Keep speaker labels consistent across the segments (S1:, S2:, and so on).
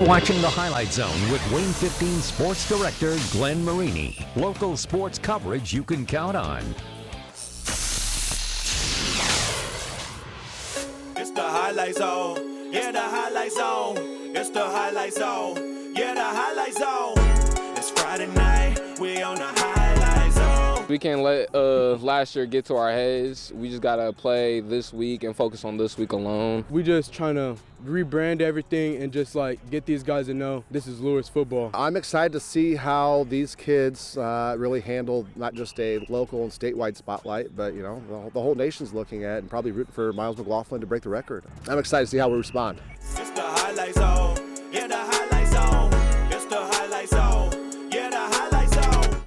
S1: Watching the Highlight Zone with Wayne 15 Sports Director Glenn Marini. Local sports coverage you can count on.
S2: It's the Highlight Zone. Yeah, the Highlight Zone. It's the Highlight Zone. Yeah, the Highlight Zone. It's Friday night. We on the Highlight Zone.
S3: We can't let last year get to our heads. We just gotta play this week and focus on this week alone.
S4: We just trying to rebrand everything and just like get these guys to know this is Luers football.
S5: I'm excited to see how these kids really handle not just a local and statewide spotlight, but you know the whole nation's looking at and probably rooting for Miles McLaughlin to break the record. I'm excited to see how we respond.
S2: It's the Highlight Zone. Yeah, the Highlight Zone. It's the Highlight Zone. Yeah, the Highlight Zone.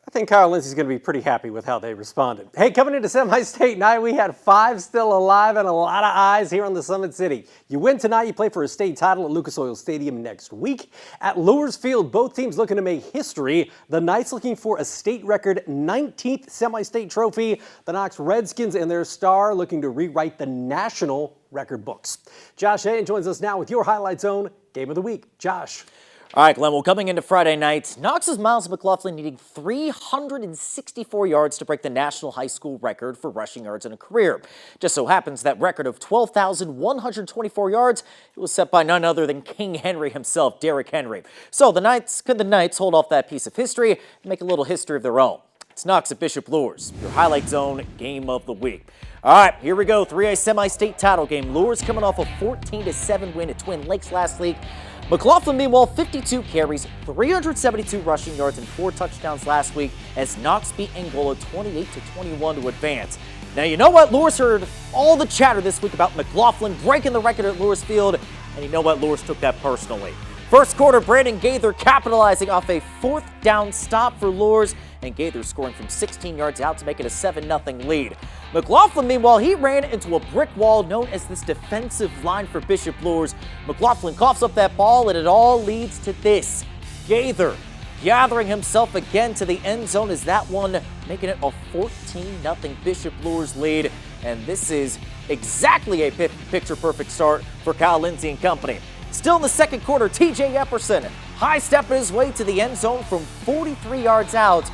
S6: I think Kyle Lindsey's going to be pretty happy with how they responded. Hey, coming into semi-state night, we had 5 still alive and a lot of eyes here on the Summit City. You win tonight, you play for a state title at Lucas Oil Stadium next week. At Luers Field, both teams looking to make history. The Knights looking for a state record 19th semi-state trophy. The Knox Redskins and their star looking to rewrite the national record books. Josh Hayden joins us now with your Highlight Zone Game of the Week. Josh.
S7: All right, Glenn, well, coming into Friday night, Knox's Miles McLaughlin needing 364 yards to break the national high school record for rushing yards in a career. Just so happens that record of 12,124 yards, it was set by none other than King Henry himself, Derrick Henry. So could the Knights hold off that piece of history and make a little history of their own? It's Knox at Bishop Luers, your Highlight Zone Game of the Week. All right, here we go, 3A semi-state title game. Luers coming off a 14-7 win at Twin Lakes last week. McLaughlin, meanwhile, 52 carries, 372 rushing yards, and 4 touchdowns last week as Knox beat Angola 28-21 to advance. Now, you know what? Luers heard all the chatter this week about McLaughlin breaking the record at Luers Field, and you know what? Luers took that personally. First quarter, Brandon Gaither capitalizing off a 4th down stop for Luers, and Gaither scoring from 16 yards out to make it a 7-0 lead. McLaughlin, meanwhile, he ran into a brick wall known as this defensive line for Bishop Luers. McLaughlin coughs up that ball, and it all leads to this. Gaither gathering himself again to the end zone as that one making it a 14-0 Bishop Luers lead. And this is exactly a picture-perfect start for Kyle Lindsey and company. Still in the second quarter, TJ Epperson high-stepping his way to the end zone from 43 yards out.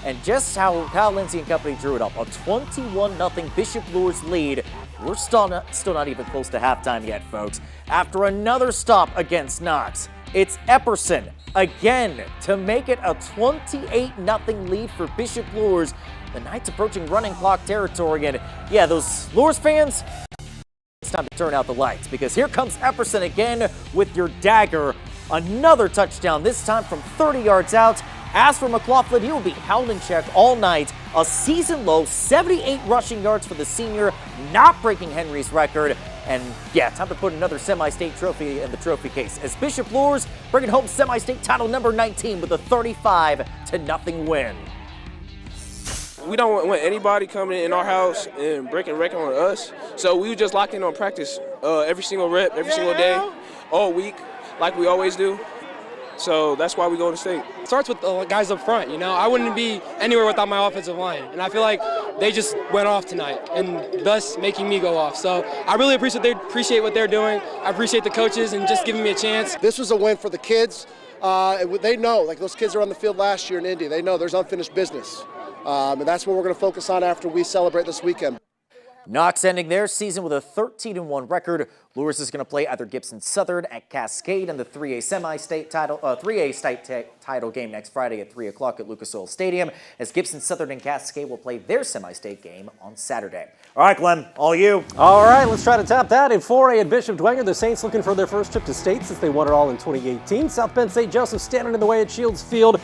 S7: And just how Kyle Lindsey and company drew it up, a 21-0 Bishop Luers lead. We're still not even close to halftime yet, folks. After another stop against Knox, it's Epperson again to make it a 28-0 lead for Bishop Luers. The Knights approaching running clock territory, and yeah, those Luers fans, it's time to turn out the lights because here comes Epperson again with your dagger. Another touchdown, this time from 30 yards out. As for McLaughlin, he will be held in check all night. A season-low 78 rushing yards for the senior, not breaking Henry's record. And yeah, time to put another semi-state trophy in the trophy case as Bishop Luers bringing home semi-state title number 19 with a 35-0 win.
S8: We don't want anybody coming in our house and breaking record on us. So we just locked in on practice every single rep, every single day, all week, like we always do. So that's why we go to state.
S9: It starts with the guys up front, you know. I wouldn't be anywhere without my offensive line. And I feel like they just went off tonight and thus making me go off. So I really appreciate what they're doing. I appreciate the coaches and just giving me a chance.
S5: This was a win for the kids. They know, like those kids are on the field last year in Indy. They know there's unfinished business. And that's what we're going to focus on after we celebrate this weekend.
S7: Knox ending their season with a 13-1 record. Luers is going to play either Gibson Southern at Cascade in the 3A semi-state title, 3A state title game next Friday at 3 o'clock at Lucas Oil Stadium, as Gibson Southern and Cascade will play their semi-state game on Saturday. All right, Glenn, all you.
S6: All right, let's try to top that. In 4A at Bishop Dwenger, the Saints looking for their first trip to state since they won it all in 2018. South Bend St. Joseph standing in the way at Shields Field.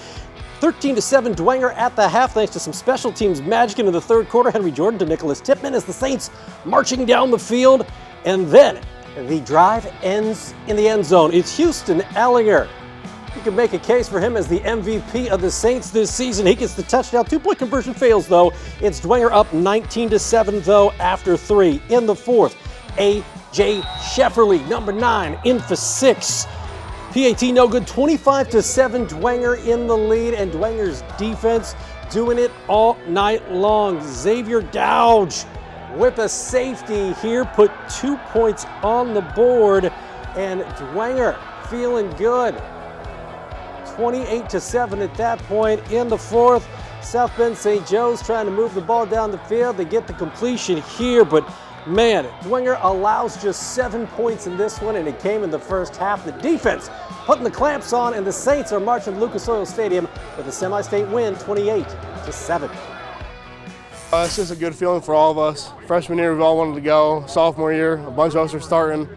S6: 13-7 Dwenger at the half, thanks to some special teams magic into the third quarter. Henry Jordan to Nicholas Tipman as the Saints marching down the field. And then the drive ends in the end zone. It's Houston Ellinger. You can make a case for him as the MVP of the Saints this season. He gets the touchdown. 2-point conversion fails, though. It's Dwenger up 19-7, though, after 3. In the fourth, A.J. Shefferly, number 9, in for 6. PAT no good, 25-7, Dwenger in the lead, and Dwenger's defense doing it all night long. Xavier Dowdge with a safety here, put 2 points on the board. and Dwenger feeling good. 28-7 at that point in the fourth. South Bend St. Joe's trying to move the ball down the field. They get the completion here, but man, Dwenger allows just 7 points in this one, and it came in the first half. The defense putting the clamps on, and the Saints are marching to Lucas Oil Stadium with a semi-state win, 28-7.
S10: It's just a good feeling for all of us. Freshman year, we all wanted to go. Sophomore year, a bunch of us are starting.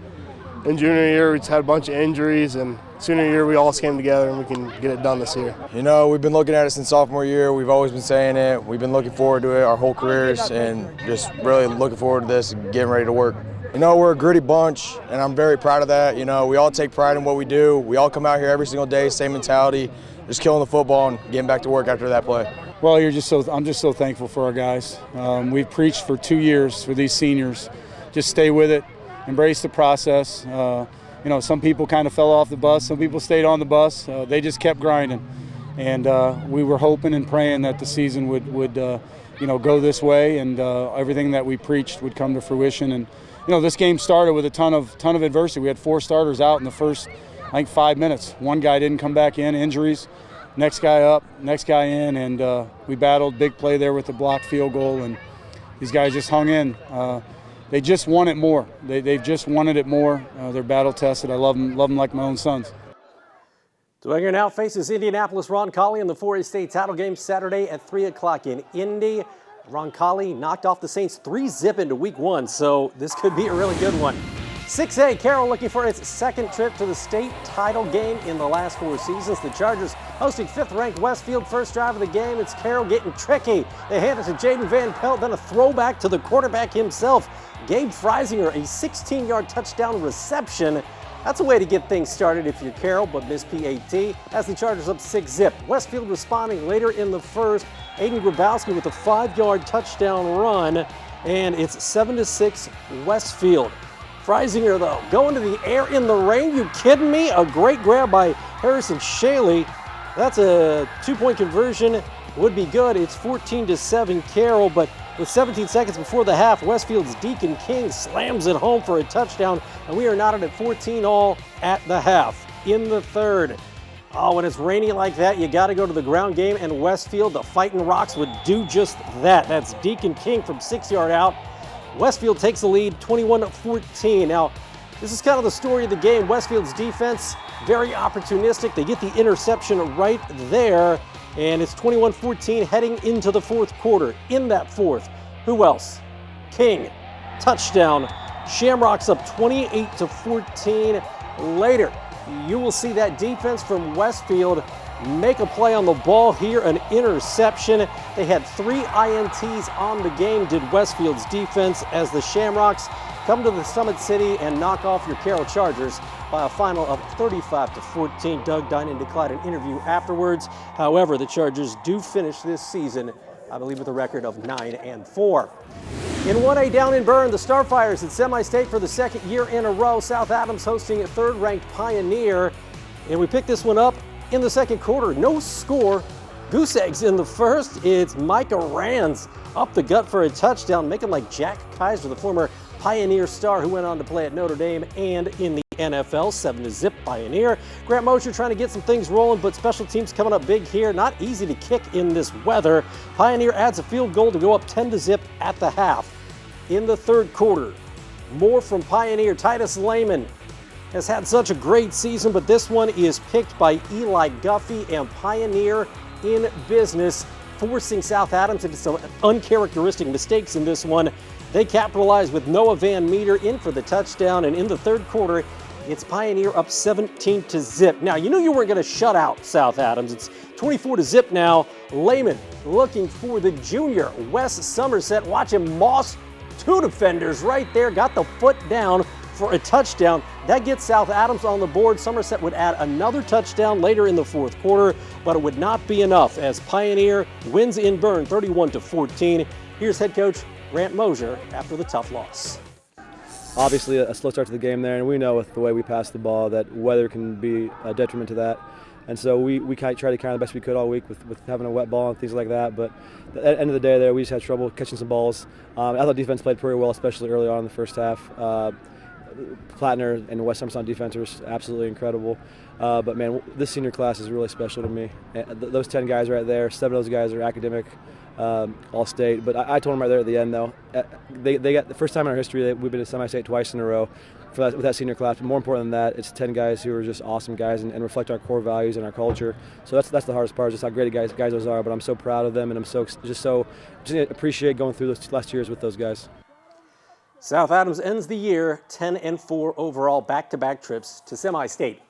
S10: In junior year, we just had a bunch of injuries, and senior year, we all came together and we can get it done this year.
S11: You know, we've been looking at it since sophomore year. We've always been saying it. We've been looking forward to it our whole careers, and just really looking forward to this and getting ready to work. You know, we're a gritty bunch, and I'm very proud of that. You know, we all take pride in what we do. We all come out here every single day, same mentality, just killing the football and getting back to work after that play.
S12: Well, I'm just so thankful for our guys. We've preached for 2 years for these seniors. Just stay with it, embrace the process. You know, some people kind of fell off the bus, some people stayed on the bus. They just kept grinding, and we were hoping and praying that the season would you know, go this way, and everything that we preached would come to fruition. And you know, this game started with a ton of adversity. We had 4 starters out in the first, I think, 5 minutes. One guy didn't come back in, injuries. Next guy up, next guy in, and we battled. Big play there with the blocked field goal, and these guys just hung in. They just want it more. They've just wanted it more. They're battle tested. I love them like my own sons.
S6: Dwenger now faces Indianapolis Roncalli in the 4A state title game Saturday at 3 o'clock in Indy. Roncalli knocked off the Saints 3-0 into week 1, so this could be a really good one. 6A, Carroll looking for its second trip to the state title game in the last 4 seasons. The Chargers hosting 5th-ranked Westfield. First drive of the game, it's Carroll getting tricky. They hand it to Jaden Van Pelt, then a throwback to the quarterback himself, Gabe Freisinger, a 16-yard touchdown reception. That's a way to get things started if you're Carroll, but miss PAT as the Chargers up 6-0. Westfield responding later in the first. Aiden Grabowski with a 5-yard touchdown run, and it's 7-6 Westfield. Freisinger, though, going to the air in the rain. You kidding me? A great grab by Harrison Shaley. That's a 2-point conversion. Would be good. It's 14-7 Carroll, but with 17 seconds before the half, Westfield's Deacon King slams it home for a touchdown, and we are knotted at 14 all at the half. In the third, oh, when it's rainy like that, you got to go to the ground game, and Westfield, the Fighting Rocks, would do just that. That's Deacon King from 6-yard out. Westfield takes the lead 21-14. Now, this is kind of the story of the game. Westfield's defense, very opportunistic. They get the interception right there, and it's 21-14 heading into the fourth quarter. In that fourth, who else? King, touchdown. Shamrocks up 28-14. Later, you will see that defense from Westfield make a play on the ball here, an interception. They had 3 INTs on the game, did Westfield's defense, as the Shamrocks come to the Summit City and knock off your Carroll Chargers by a final of 35-14. Doug Dinan declined an interview afterwards. However, the Chargers do finish this season, I believe, with a record of 9-4. In 1A down in Bern, the Starfires at semi-state for the second year in a row. South Adams hosting a 3rd-ranked Pioneer, and we picked this one up in the second quarter. No score. Goose eggs in the first. It's Micah Rands up the gut for a touchdown, making like Jack Kaiser, the former Pioneer star who went on to play at Notre Dame and in the NFL. 7-0 Pioneer. Grant Mosher trying to get some things rolling, but special teams coming up big here. Not easy to kick in this weather. Pioneer adds a field goal to go up 10-0 at the half. In the third quarter, more from Pioneer. Titus Lehman has had such a great season, but this one is picked by Eli Guffey, and Pioneer in business, forcing South Adams into some uncharacteristic mistakes in this one. They capitalize with Noah Van Meter in for the touchdown, and in the third quarter, it's Pioneer up 17-0. Now, you knew you weren't going to shut out South Adams. It's 24-0 now. Lehman looking for the junior, Wes Somerset. Watch him moss 2 defenders right there, got the foot down for a touchdown. That gets South Adams on the board. Somerset would add another touchdown later in the fourth quarter, but it would not be enough as Pioneer wins in Bern 31-14. Here's head coach Grant Mosher after the tough loss.
S13: Obviously a slow start to the game there, and we know with the way we pass the ball that weather can be a detriment to that. And so we tried to counter the best we could all week with having a wet ball and things like that. But at the end of the day there, we just had trouble catching some balls. I thought defense played pretty well, especially early on in the first half. Plattner and West Armstrong defense are absolutely incredible. But man, this senior class is really special to me. Those 10 guys right there, 7 of those guys are academic, all-state. But I told them right there at the end, though, they got the first time in our history that we've been to semi-state twice in a row with that senior class. But more important than that, it's 10 guys who are just awesome guys and reflect our core values and our culture. So that's the hardest part, is just how great guys those are. But I'm so proud of them, and I'm just appreciate going through those last 2 years with those guys.
S6: South Adams ends the year 10-4 overall, back-to-back trips to semi-state.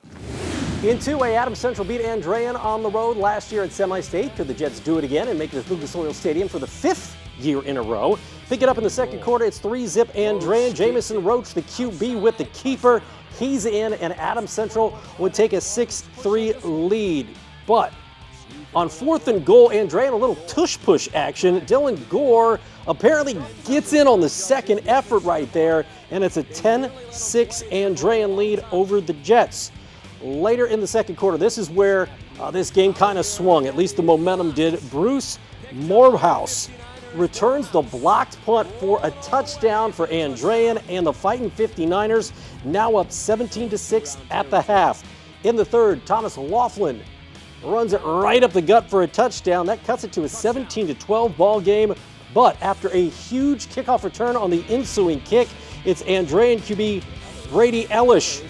S6: In 2A, Adams Central beat Andrean on the road last year at semi-state. Could the Jets do it again and make it to Lucas Oil Stadium for the 5th year in a row? Pick it up in the second quarter. It's 3-zip Andrean. Jamison Roach, the QB, with the keeper. He's in, and Adams Central would take a 6-3 lead. But on 4th and goal, Andrean, a little tush-push action. Dylan Gore apparently gets in on the second effort right there, and it's a 10-6 Andrean lead over the Jets. Later in the second quarter, this is where this game kind of swung. At least the momentum did. Bruce Morehouse returns the blocked punt for a touchdown for Andrean, and the Fighting 59ers now up 17-6 at the half. In the third, Thomas Laughlin runs it right up the gut for a touchdown. That cuts it to a 17-12 ball game. But after a huge kickoff return on the ensuing kick, it's Andrean QB Brady Ellish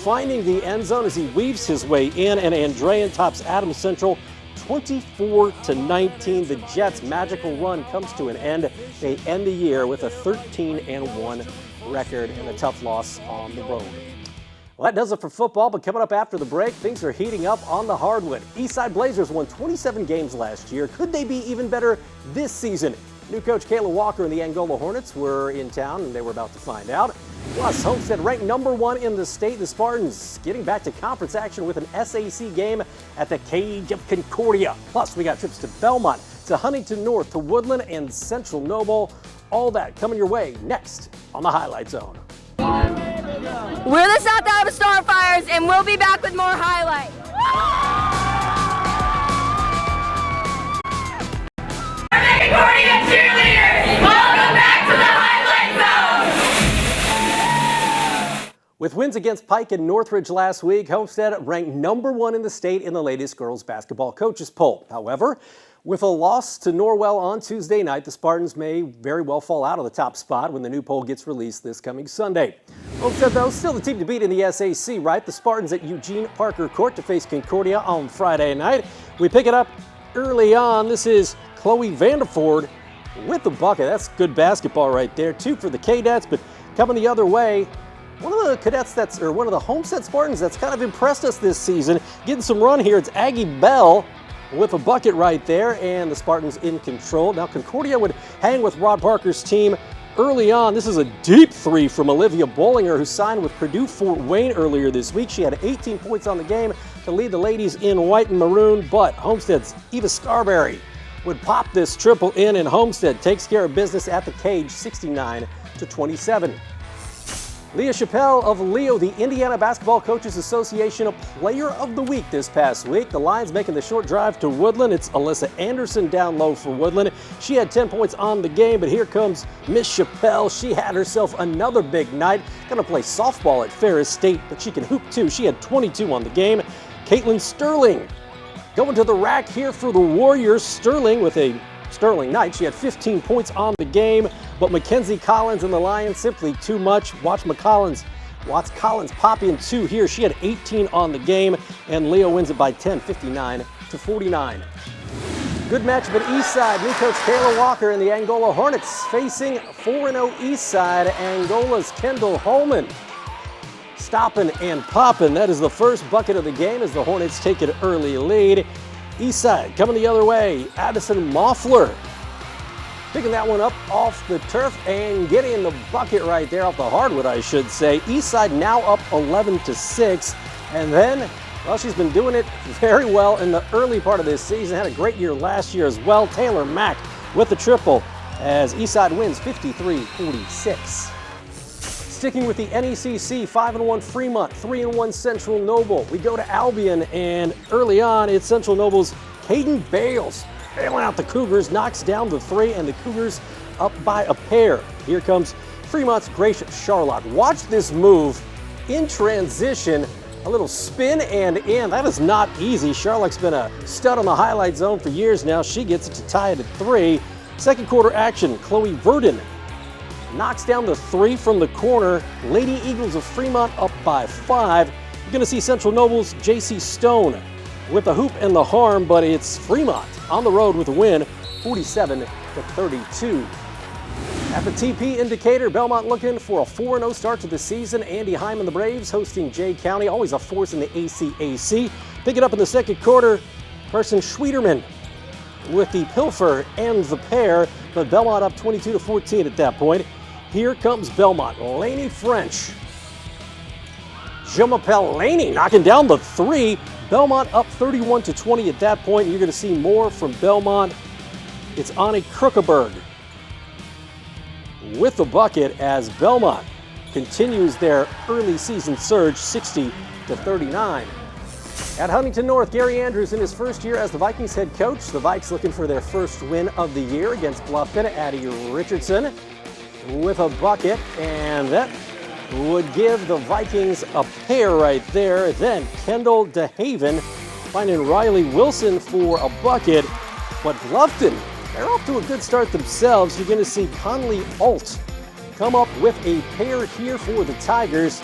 S6: finding the end zone as he weaves his way in, and Andrean tops Adams Central 24-19. The Jets' magical run comes to an end. They end the year with a 13-1 record and a tough loss on the road. Well, that does it for football, but coming up after the break, things are heating up on the hardwood. Eastside Blazers won 27 games last year. Could they be even better this season? New coach Kayla Walker and the Angola Hornets were in town, and they were about to find out. Plus, Homestead ranked #1 in the state. The Spartans getting back to conference action with an SAC game at the Cage of Concordia. Plus, we got trips to Belmont, to Huntington North, to Woodland, and Central Noble. All that coming your way next on the Highlight Zone.
S14: We're the South Adams Starfires, and we'll be back with more highlights. Concordia cheerleaders, welcome back to the Highlight Zone.
S6: With wins against Pike and Northridge last week, Homestead ranked #1 in the state in the latest girls basketball coaches poll. However, with a loss to Norwell on Tuesday night, the Spartans may very well fall out of the top spot when the new poll gets released this coming Sunday. Homestead, though, still the team to beat in the SAC, right? The Spartans at Eugene Parker Court to face Concordia on Friday night. We pick it up early on. This is Chloe Vanderford with the bucket. That's good basketball right there. 2 for the Cadets, but coming the other way, one of the cadets one of the Homestead Spartans that's kind of impressed us this season, getting some run here. It's Aggie Bell with a bucket right there, and the Spartans in control. Now Concordia would hang with Rod Parker's team early on. This is a deep 3 from Olivia Bollinger, who signed with Purdue Fort Wayne earlier this week. She had 18 points on the game to lead the ladies in white and maroon, but Homestead's Eva Scarberry would pop this triple in, and Homestead takes care of business at the Cage, 69-27. Leah Chappelle of Leo, the Indiana Basketball Coaches Association, Player of the Week this past week. The Lions making the short drive to Woodland. It's Alyssa Anderson down low for Woodland. She had 10 points on the game, but here comes Miss Chappelle. She had herself another big night. Gonna play softball at Ferris State, but she can hoop too. She had 22 on the game. Caitlin Sterling going to the rack here for the Warriors. Sterling with a sterling night. She had 15 points on the game, but Mackenzie Collins and the Lions simply too much. Watch Collins pop in 2 here. She had 18 on the game, and Leo wins it by 10, 59-49. Good matchup at Eastside. New coach Kayla Walker and the Angola Hornets facing 4-0 Eastside. Angola's Kendall Holman stopping and popping. That is the first bucket of the game as the Hornets take an early lead. Eastside coming the other way. Addison Moffler picking that one up off the turf and getting the bucket right there, off the hardwood, I should say. Eastside now up 11-6. And then, well, she's been doing it very well in the early part of this season. Had a great year last year as well. Taylor Mack with the triple as Eastside wins 53-46. Sticking with the NECC, 5-1 Fremont, 3-1 Central Noble. We go to Albion, and early on, it's Central Noble's Caden Bales bailing out the Cougars, knocks down the 3, and the Cougars up by a pair. Here comes Fremont's Gracious Charlotte. Watch this move in transition. A little spin and in. That is not easy. Charlotte's been a stud on the highlight zone for years now. She gets it to tie it at 3. Second quarter action, Chloe Verdon knocks down the 3 from the corner. Lady Eagles of Fremont up by 5. You're going to see Central Noble's J.C. Stone with the hoop and the harm, but it's Fremont on the road with a win, 47-32. At the TP indicator, Belmont looking for a 4-0 start to the season. Andy Hyman, the Braves, hosting Jay County, always a force in the ACAC. Pick it up in the second quarter, Carson Schwederman with the pilfer and the pair, but Belmont up 22-14 at that point. Here comes Belmont. Laney French. Jumapel Laney knocking down the 3. Belmont up 31-20 at that point. You're going to see more from Belmont. It's Ani Krukeberg with the bucket as Belmont continues their early season surge, 60-39. At Huntington North, Gary Andrews in his first year as the Vikings head coach. The Vikes looking for their first win of the year against Bluffton. Addie Richardson with a bucket, and that would give the Vikings a pair right there. Then Kendall DeHaven finding Riley Wilson for a bucket, but Bluffton, they're off to a good start themselves. You're going to see Conley Alt come up with a pair here for the Tigers.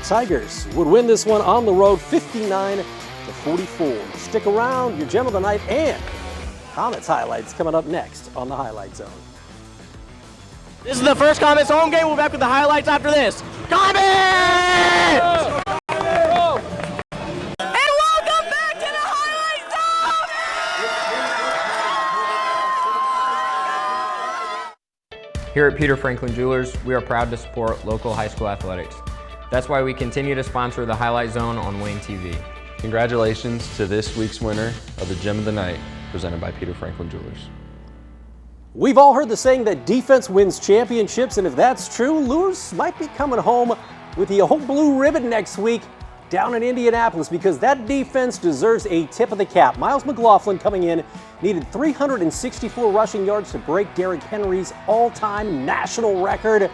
S6: Tigers would win this one on the road, 59-44. Stick around, your gem of the night and Comets highlights coming up next on the Highlight Zone.
S15: This is the first Comets home game. We'll be back with the highlights after this. Comets!
S16: Here at Peter Franklin Jewelers, we are proud to support local high school athletics. That's why we continue to sponsor the Highlight Zone on WANE TV.
S17: Congratulations to this week's winner of the Gem of the Night, presented by Peter Franklin Jewelers.
S6: We've all heard the saying that defense wins championships, and if that's true, Luers might be coming home with the old blue ribbon next week down in Indianapolis, because that defense deserves a tip of the cap. Miles McLaughlin coming in needed 364 rushing yards to break Derrick Henry's all-time national record.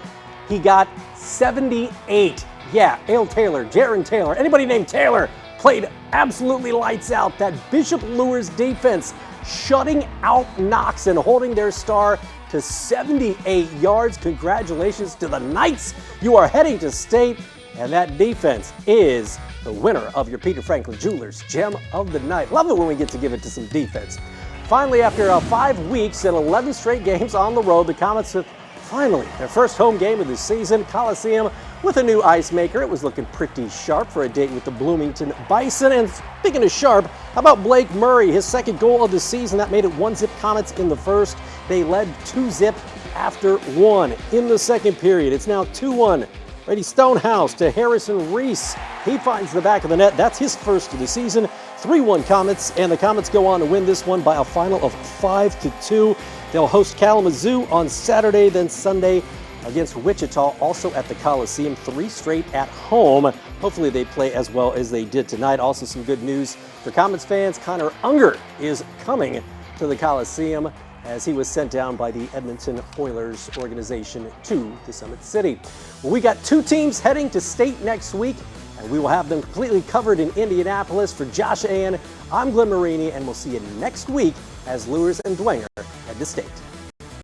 S6: He got 78. Yeah, Ale Taylor, Jaron Taylor, anybody named Taylor played absolutely lights out. That Bishop Luers defense shutting out Knox and holding their star to 78 yards. Congratulations to the Knights. You are heading to state, and that defense is the winner of your Peter Franklin Jewelers Gem of the Night. Love it when we get to give it to some defense. Finally, after 5 weeks and 11 straight games on the road, the Comets have finally their first home game of the season, Coliseum, with a new ice maker. It was looking pretty sharp for a date with the Bloomington Bison. And speaking of sharp, how about Blake Murray? His second goal of the season, that made it 1-zip Comets in the first. They led 2-zip after 1 in the second period. It's now 2-1. Brady Stonehouse to Harrison Reese. He finds the back of the net. That's his first of the season. 3-1 Comets, and the Comets go on to win this one by a final of 5-2. They'll host Kalamazoo on Saturday, then Sunday against Wichita, also at the Coliseum. 3 straight at home. Hopefully they play as well as they did tonight. Also some good news for Comets fans. Connor Unger is coming to the Coliseum as he was sent down by the Edmonton Oilers organization to the Summit City. Well, we got 2 teams heading to state next week, and we will have them completely covered in Indianapolis. For Josh Ann, I'm Glenn Marini, and we'll see you next week as Luers and Dwenger head to state.